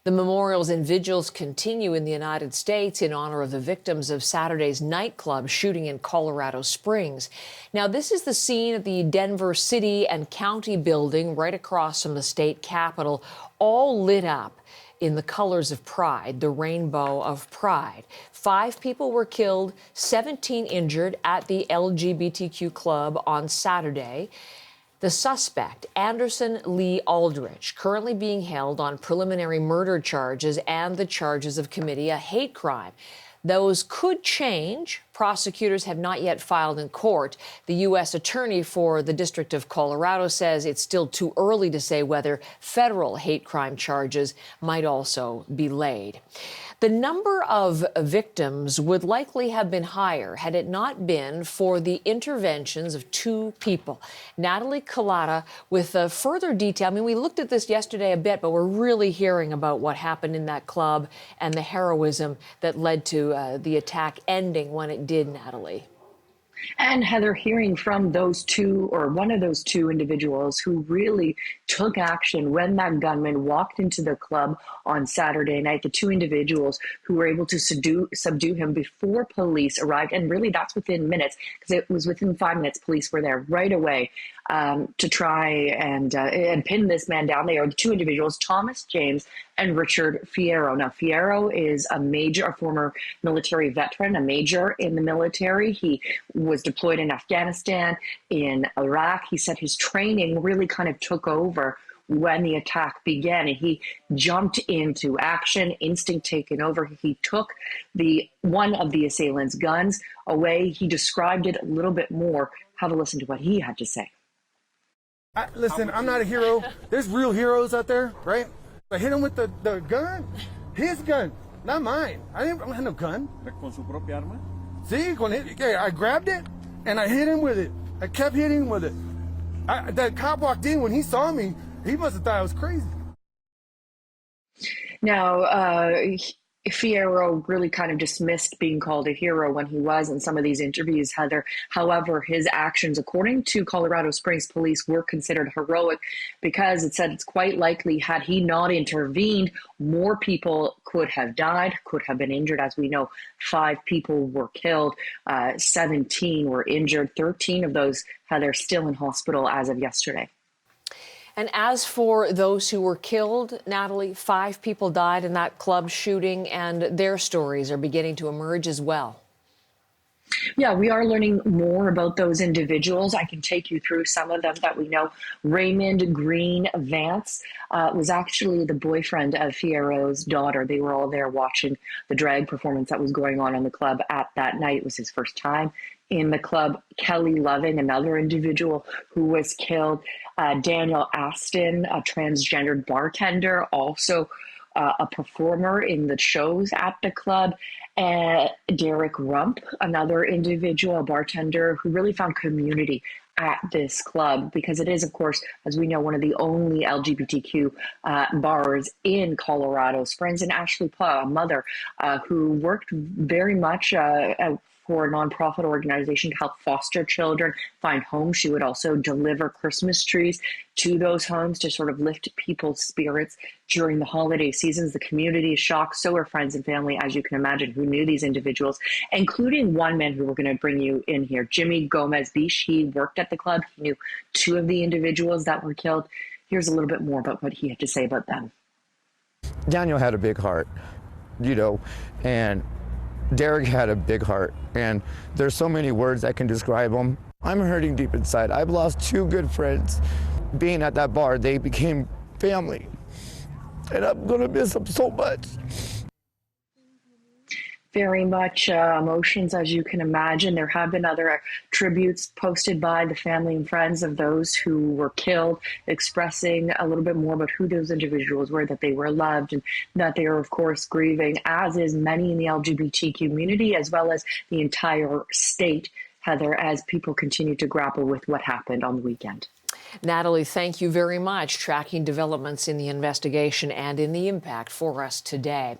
The memorials and vigils continue in the United States in honor of the victims of Saturday's nightclub shooting in Colorado Springs. Now, this is the scene at the Denver City and County building right across from the state capitol, all lit up in the colors of pride, the rainbow of pride. 5 people were killed, 17 injured at the LGBTQ club on Saturday. The suspect, Anderson Lee Aldrich, currently being held on preliminary murder charges and the charges of committing a hate crime. Those could change. Prosecutors have not yet filed in court. The U.S. Attorney for the District of Colorado says it's still too early to say whether federal hate crime charges might also be laid. The number of victims would likely have been higher had it not been for the interventions of 2 people. Natalie Collada with further detail. I mean, we looked at this yesterday a bit, but we're really hearing about what happened in that club and the heroism that led to the attack ending when it did, Natalie. And Heather, hearing from those 2 or one of those 2 individuals who really took action when that gunman walked into the club on Saturday night, the 2 individuals who were able to subdue him before police arrived. And really that's within minutes, because it was within 5 minutes. Police were there right away to try and pin this man down. They are the 2 individuals, Thomas James and Richard Fierro. Now, Fierro is a former military veteran, a major in the military. He was deployed in Afghanistan, in Iraq. He said his training really kind of took over when the attack began, and he jumped into action, instinct taken over. He took one of the assailants' guns away. He described it a little bit more. Have a listen to what he had to say. Listen, I'm not a hero. There's real heroes out there, right? I hit him with the gun, his gun, not mine. I don't have no gun. ¿Con su propia arma? Sí, I grabbed it and I hit him with it. I kept hitting him with it. That cop walked in. When he saw me, he must have thought I was crazy. Now, Fierro really kind of dismissed being called a hero when he was in some of these interviews, Heather. However, his actions, according to Colorado Springs police, were considered heroic because it said it's quite likely had he not intervened, more people could have died, could have been injured. As we know, 5 people were killed, 17 were injured, 13 of those, Heather, still in hospital as of yesterday. And as for those who were killed, Natalie, 5 people died in that club shooting, and their stories are beginning to emerge as well. Yeah, we are learning more about those individuals. I can take you through some of them that we know. Raymond Green Vance was actually the boyfriend of Fierro's daughter. They were all there watching the drag performance that was going on in the club at that night. It was his first time in the club. Kelly Loving, another individual who was killed. Daniel Aston, a transgendered bartender, also a performer in the shows at the club. Derek Rump, another individual, a bartender who really found community at this club, because it is, of course, as we know, one of the only LGBTQ bars in Colorado Springs. And Ashley Pla, a mother who worked very much for a nonprofit organization to help foster children find homes. She would also deliver Christmas trees to those homes to sort of lift people's spirits during the holiday seasons. The community is shocked. So are friends and family, as you can imagine, who knew these individuals, including one man who we're going to bring you in here, Jimmy Gomez-Bish. He worked at the club. He knew 2 of the individuals that were killed. Here's a little bit more about what he had to say about them. Daniel had a big heart, and Derek had a big heart, and there's so many words that can describe him. I'm hurting deep inside. I've lost 2 good friends. Being at that bar, they became family, and I'm gonna miss them so much. Very much emotions, as you can imagine. There have been other tributes posted by the family and friends of those who were killed, expressing a little bit more about who those individuals were, that they were loved, and that they are, of course, grieving, as is many in the LGBT community, as well as the entire state, Heather, as people continue to grapple with what happened on the weekend. Natalie, thank you very much, tracking developments in the investigation and in the impact for us today.